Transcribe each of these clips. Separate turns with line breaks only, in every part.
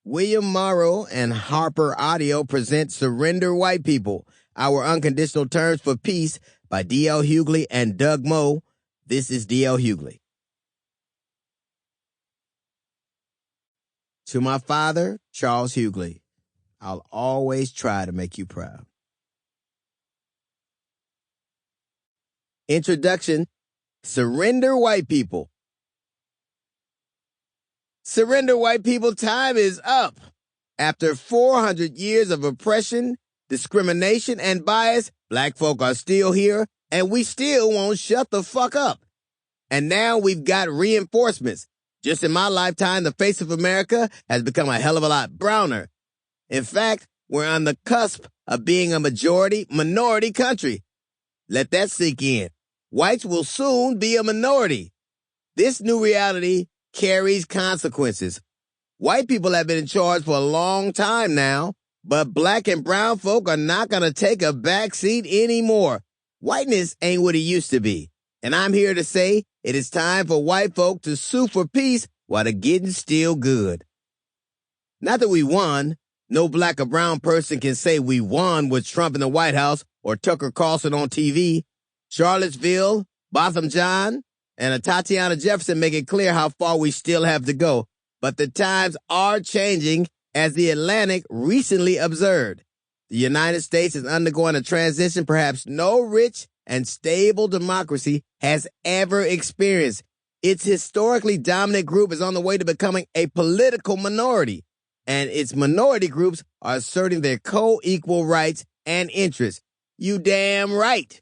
William Morrow and Harper Audio present Surrender White People, Our Unconditional Terms for Peace by D.L. Hughley and Doug Moe. This is D.L. Hughley. To my father, Charles Hughley, I'll always try to make you proud. Introduction. Surrender White People. Surrender White People, time is up. After 400 years of oppression, discrimination, and bias, black folk are still here, and we still won't shut the fuck up. And now we've got reinforcements. Just in my lifetime, the face of America has become a hell of a lot browner. In fact, we're on the cusp of being a minority country. Let that sink in. Whites will soon be a minority. This new reality carries consequences. White people have been in charge for a long time now, but black and brown folk are not going to take a back seat anymore. Whiteness ain't what it used to be. And I'm here to say it is time for white folk to sue for peace while the getting's still good. Not that we won. No black or brown person can say we won with Trump in the White House or Tucker Carlson on TV. Charlottesville, Botham Jean, and Tatiana Jefferson make it clear how far we still have to go. But the times are changing, as The Atlantic recently observed. The United States is undergoing a transition perhaps no rich and stable democracy has ever experienced. Its historically dominant group is on the way to becoming a political minority, and its minority groups are asserting their co-equal rights and interests. You damn right.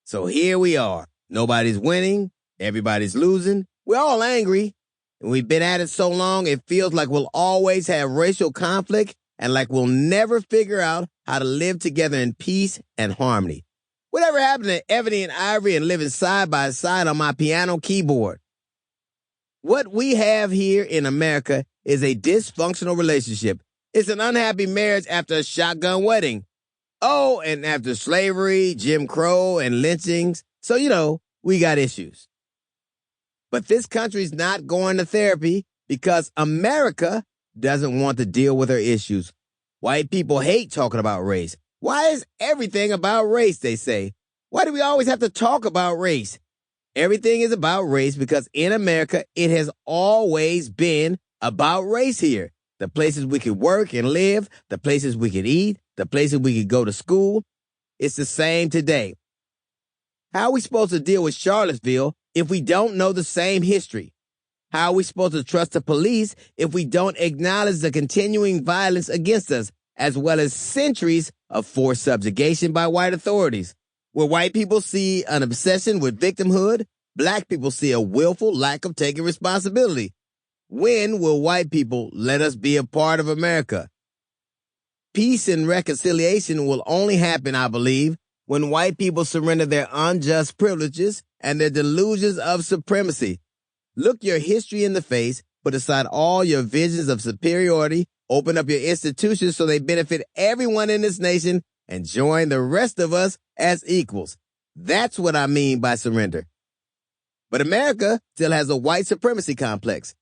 So here we are. Nobody's winning. Everybody's losing. We're all angry. And we've been at it so long, it feels like we'll always have racial conflict and like we'll never figure out how to live together in peace and harmony. Whatever happened to Ebony and Ivory and living side by side on my piano keyboard? What we have here in America is a dysfunctional relationship. It's an unhappy marriage after a shotgun wedding. Oh, and after slavery, Jim Crow, and lynchings. So, we got issues. But this country's not going to therapy because America doesn't want to deal with her issues. White people hate talking about race. Why is everything about race, they say? Why do we always have to talk about race? Everything is about race because in America, it has always been about race here. The places we could work and live, the places we could eat, the places we could go to school. It's the same today. How are we supposed to deal with Charlottesville if we don't know the same history? How are we supposed to trust the police if we don't acknowledge the continuing violence against us, as well as centuries of forced subjugation by white authorities? Where white people see an obsession with victimhood, black people see a willful lack of taking responsibility. When will white people let us be a part of America? Peace and reconciliation will only happen, I believe, when white people surrender their unjust privileges and their delusions of supremacy. Look your history in the face, put aside all your visions of superiority, open up your institutions so they benefit everyone in this nation, and join the rest of us as equals. That's what I mean by surrender. But America still has a white supremacy complex.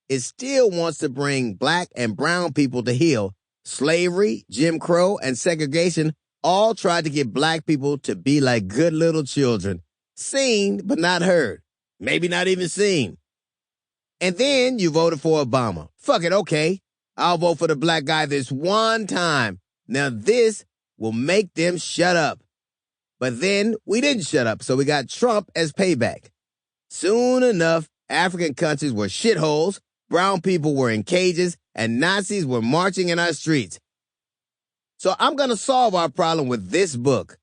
It still wants to bring black and brown people to heel. Slavery, Jim Crow, and segregation all tried to get black people to be like good little children. Seen, but not heard. Maybe not even seen. And then you voted for Obama. Fuck it, okay. I'll vote for the black guy this one time. Now this will make them shut up. But then we didn't shut up, so we got Trump as payback. Soon enough, African countries were shitholes, brown people were in cages, and Nazis were marching in our streets. So I'm going to solve our problem with this book.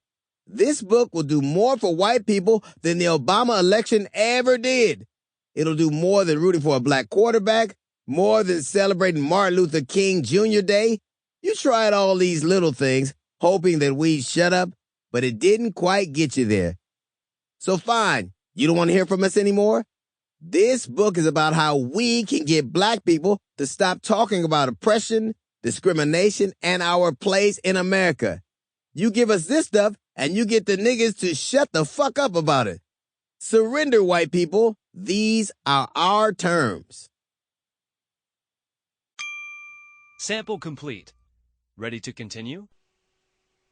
This book will do more for white people than the Obama election ever did. It'll do more than rooting for a black quarterback, more than celebrating Martin Luther King Jr. Day. You tried all these little things, hoping that we'd shut up, but it didn't quite get you there. So fine, you don't want to hear from us anymore? This book is about how we can get black people to stop talking about oppression, discrimination, and our place in America. You give us this stuff, and you get the niggas to shut the fuck up about it. Surrender, white people. These are our terms.
Sample complete. Ready to continue?